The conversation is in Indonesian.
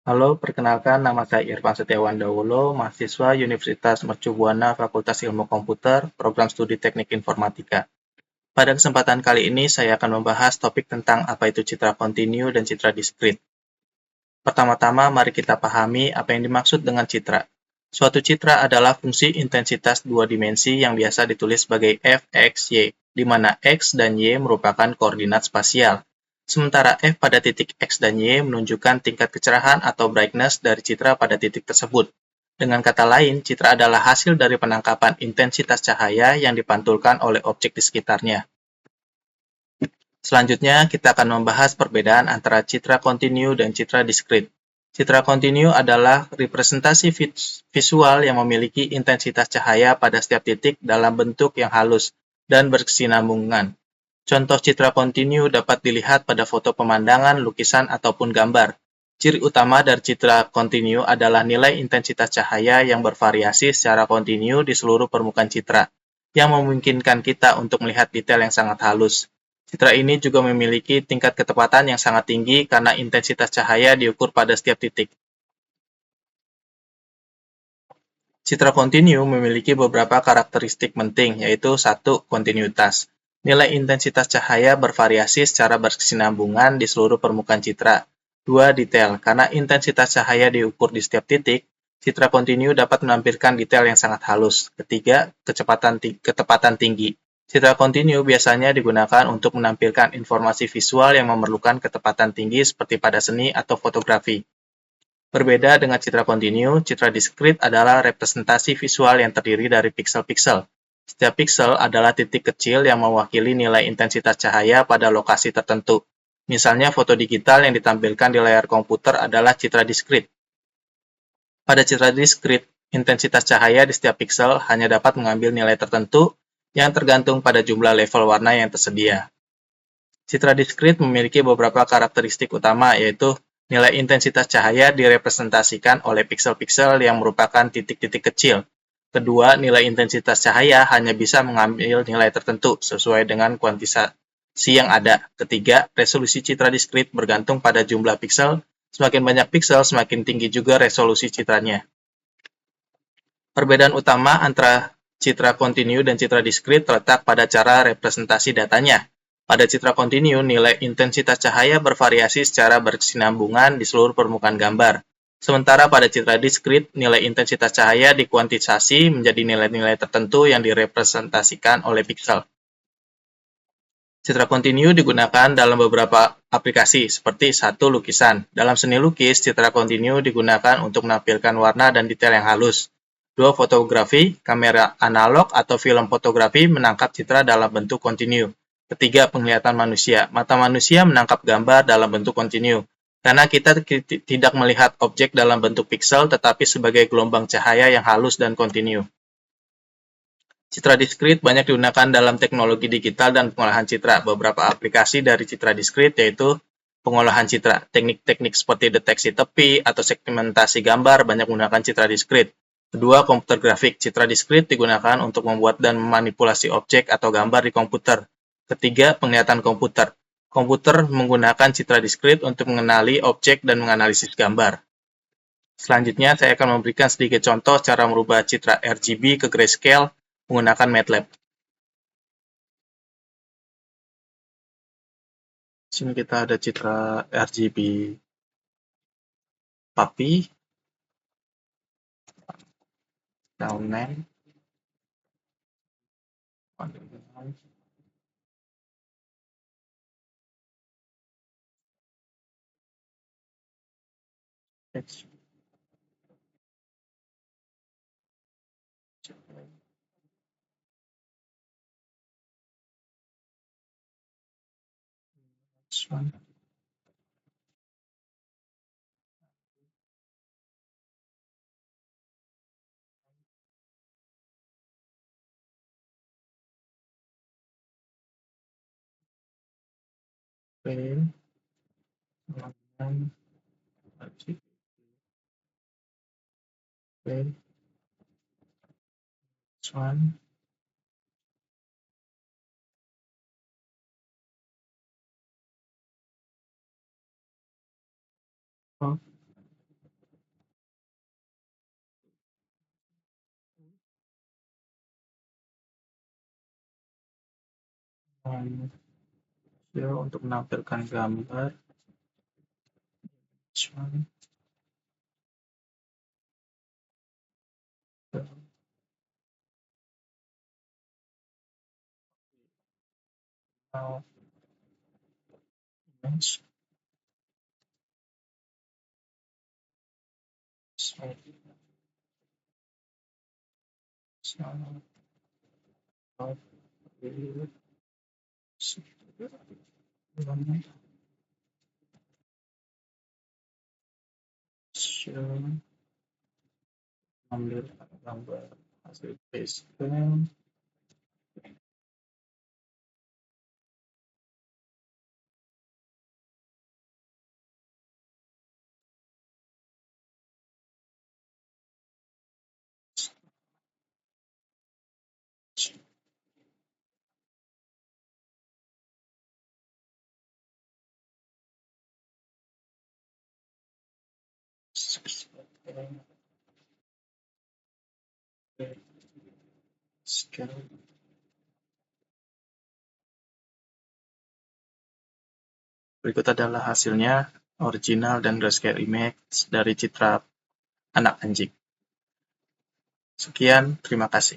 Halo, perkenalkan nama saya Irfan Setiawan Daulo, mahasiswa Universitas Mercu Buana Fakultas Ilmu Komputer, Program Studi Teknik Informatika. Pada kesempatan kali ini, saya akan membahas topik tentang apa itu citra kontinu dan citra diskrit. Pertama-tama, mari kita pahami apa yang dimaksud dengan citra. Suatu citra adalah fungsi intensitas dua dimensi yang biasa ditulis sebagai f, x, y, di mana x dan y merupakan koordinat spasial. Sementara f pada titik x dan y menunjukkan tingkat kecerahan atau brightness dari citra pada titik tersebut. Dengan kata lain, citra adalah hasil dari penangkapan intensitas cahaya yang dipantulkan oleh objek di sekitarnya. Selanjutnya, kita akan membahas perbedaan antara citra kontinu dan citra diskrit. Citra kontinu adalah representasi visual yang memiliki intensitas cahaya pada setiap titik dalam bentuk yang halus dan berkesinambungan. Contoh citra kontinu dapat dilihat pada foto pemandangan, lukisan, ataupun gambar. Ciri utama dari citra kontinu adalah nilai intensitas cahaya yang bervariasi secara kontinu di seluruh permukaan citra, yang memungkinkan kita untuk melihat detail yang sangat halus. Citra ini juga memiliki tingkat ketepatan yang sangat tinggi karena intensitas cahaya diukur pada setiap titik. Citra kontinu memiliki beberapa karakteristik penting, yaitu 1. Kontinuitas. Nilai intensitas cahaya bervariasi secara berkesinambungan di seluruh permukaan citra. 2. Detail. Karena intensitas cahaya diukur di setiap titik, citra kontinu dapat menampilkan detail yang sangat halus. Ketiga, ketepatan tinggi. Citra kontinu biasanya digunakan untuk menampilkan informasi visual yang memerlukan ketepatan tinggi seperti pada seni atau fotografi. Berbeda dengan citra kontinu, citra diskrit adalah representasi visual yang terdiri dari piksel-piksel. Setiap piksel adalah titik kecil yang mewakili nilai intensitas cahaya pada lokasi tertentu. Misalnya foto digital yang ditampilkan di layar komputer adalah citra diskrit. Pada citra diskrit, intensitas cahaya di setiap piksel hanya dapat mengambil nilai tertentu yang tergantung pada jumlah level warna yang tersedia. Citra diskrit memiliki beberapa karakteristik utama, yaitu nilai intensitas cahaya direpresentasikan oleh piksel-piksel yang merupakan titik-titik kecil. Kedua, nilai intensitas cahaya hanya bisa mengambil nilai tertentu sesuai dengan kuantitasasi yang ada. Ketiga, resolusi citra diskrit bergantung pada jumlah piksel. Semakin banyak piksel, semakin tinggi juga resolusi citranya. Perbedaan utama antara citra kontinu dan citra diskrit terletak pada cara representasi datanya. Pada citra kontinu, nilai intensitas cahaya bervariasi secara berkesinambungan di seluruh permukaan gambar. Sementara pada citra diskrit, nilai intensitas cahaya dikuantisasi menjadi nilai-nilai tertentu yang direpresentasikan oleh piksel. Citra kontinu digunakan dalam beberapa aplikasi, seperti 1. Lukisan. Dalam seni lukis, citra kontinu digunakan untuk menampilkan warna dan detail yang halus. 2. Fotografi. Kamera analog atau film fotografi menangkap citra dalam bentuk kontinu. Ketiga, penglihatan manusia. Mata manusia menangkap gambar dalam bentuk kontinu. Karena kita tidak melihat objek dalam bentuk piksel, tetapi sebagai gelombang cahaya yang halus dan kontinu. Citra diskrit banyak digunakan dalam teknologi digital dan pengolahan citra. Beberapa aplikasi dari citra diskrit yaitu pengolahan citra. Teknik-teknik seperti deteksi tepi atau segmentasi gambar banyak menggunakan citra diskrit. Kedua, komputer grafik. Citra diskrit digunakan untuk membuat dan memanipulasi objek atau gambar di komputer. Ketiga, penglihatan komputer. Komputer menggunakan citra diskrit untuk mengenali objek dan menganalisis gambar. Selanjutnya, saya akan memberikan sedikit contoh cara merubah citra RGB ke grayscale menggunakan MATLAB. Di sini kita ada citra RGB Puppy, downline, Ya, untuk menampilkan gambar. Now, image. Ambil gambar hasil basecamp. Scale. Berikut adalah hasilnya, original dan grayscale image dari citra anak anjing. Sekian, terima kasih.